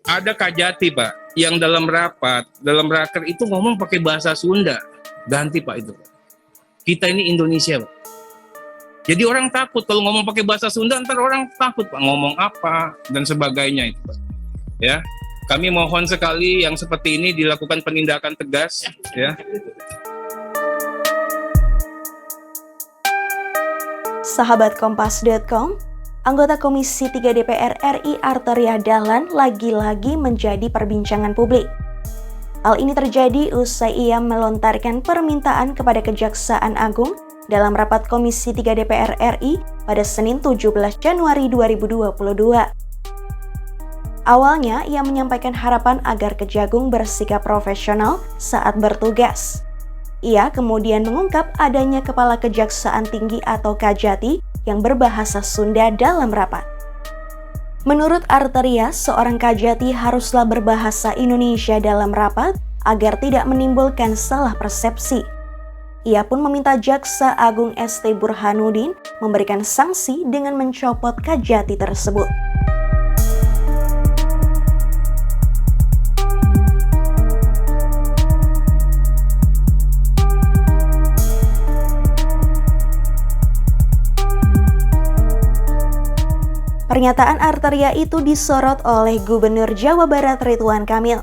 Ada Kajati Pak, yang dalam raker itu ngomong pakai bahasa Sunda. Ganti Pak itu. Kita ini Indonesia Pak. Jadi orang takut kalau ngomong pakai bahasa Sunda, ntar orang takut Pak ngomong apa dan sebagainya itu Pak. Ya, kami mohon sekali yang seperti ini dilakukan penindakan tegas ya. Sahabat Kompas.com, anggota Komisi 3 DPR RI Arteria Dahlan lagi-lagi menjadi perbincangan publik. Hal ini terjadi usai ia melontarkan permintaan kepada Kejaksaan Agung dalam rapat Komisi 3 DPR RI pada Senin 17 Januari 2022. Awalnya, ia menyampaikan harapan agar Kejagung bersikap profesional saat bertugas. Ia kemudian mengungkap adanya Kepala Kejaksaan Tinggi atau Kajati yang berbahasa Sunda dalam rapat. Menurut Arteria, seorang Kajati haruslah berbahasa Indonesia dalam rapat agar tidak menimbulkan salah persepsi. Ia pun meminta Jaksa Agung ST Burhanuddin memberikan sanksi dengan mencopot Kajati tersebut. Pernyataan Arteria itu disorot oleh Gubernur Jawa Barat Ridwan Kamil.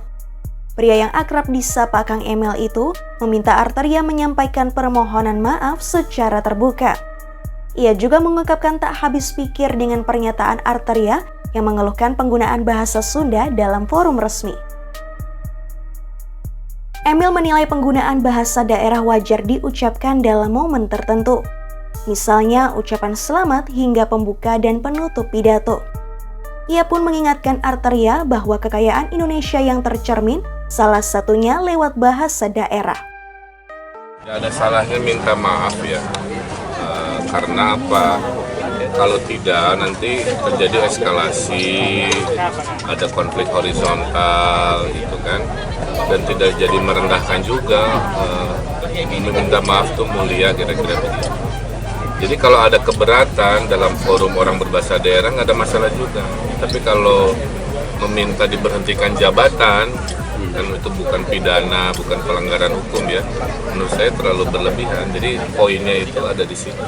Pria yang akrab disapa Kang Emil itu meminta Arteria menyampaikan permohonan maaf secara terbuka. Ia juga mengungkapkan tak habis pikir dengan pernyataan Arteria yang mengeluhkan penggunaan bahasa Sunda dalam forum resmi. Emil menilai penggunaan bahasa daerah wajar diucapkan dalam momen tertentu. Misalnya ucapan selamat hingga pembuka dan penutup pidato. Ia pun mengingatkan Arteria bahwa kekayaan Indonesia yang tercermin salah satunya lewat bahasa daerah. Tidak ada salahnya minta maaf ya, karena apa? Kalau tidak nanti terjadi eskalasi, ada konflik horizontal gitu kan, dan tidak jadi merendahkan juga. Meminta maaf itu mulia kira-kira begitu. Jadi kalau ada keberatan dalam forum orang berbahasa daerah nggak ada masalah juga. Tapi kalau meminta diberhentikan jabatan, dan itu bukan pidana, bukan pelanggaran hukum ya, menurut saya terlalu berlebihan. Jadi poinnya itu ada di sini.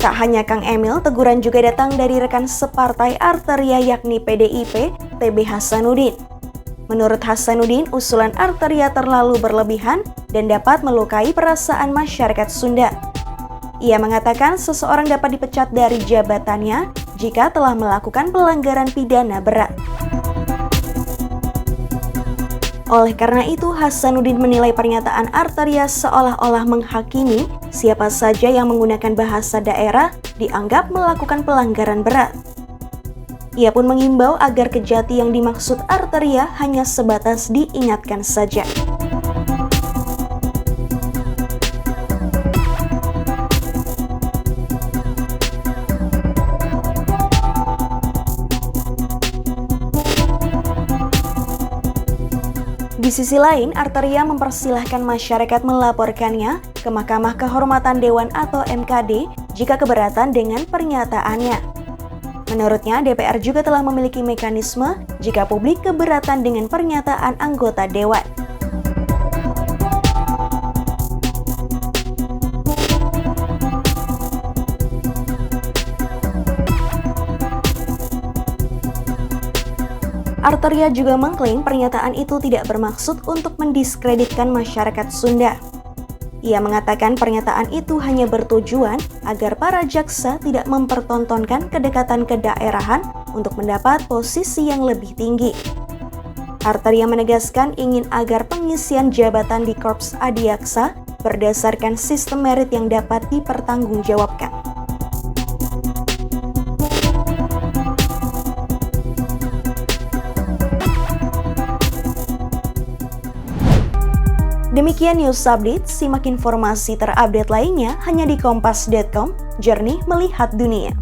Tak hanya Kang Emil, teguran juga datang dari rekan separtai Arteria yakni PDIP, TB Hasanuddin. Menurut Hasanuddin, usulan Arteria terlalu berlebihan dan dapat melukai perasaan masyarakat Sunda. Ia mengatakan seseorang dapat dipecat dari jabatannya jika telah melakukan pelanggaran pidana berat. Oleh karena itu, Hasanuddin menilai pernyataan Arteria seolah-olah menghakimi siapa saja yang menggunakan bahasa daerah dianggap melakukan pelanggaran berat. Ia pun mengimbau agar Kejati yang dimaksud Arteria hanya sebatas diingatkan saja. Di sisi lain, Arteria mempersilahkan masyarakat melaporkannya ke Mahkamah Kehormatan Dewan atau MKD jika keberatan dengan pernyataannya. Menurutnya, DPR juga telah memiliki mekanisme jika publik keberatan dengan pernyataan anggota Dewan. Arteria juga mengklaim pernyataan itu tidak bermaksud untuk mendiskreditkan masyarakat Sunda. Ia mengatakan pernyataan itu hanya bertujuan agar para jaksa tidak mempertontonkan kedekatan kedaerahan untuk mendapat posisi yang lebih tinggi. Arteria menegaskan ingin agar pengisian jabatan di Korps Adiaksa berdasarkan sistem merit yang dapat dipertanggungjawabkan. Demikian news update, simak informasi terupdate lainnya hanya di kompas.com, jernih melihat dunia.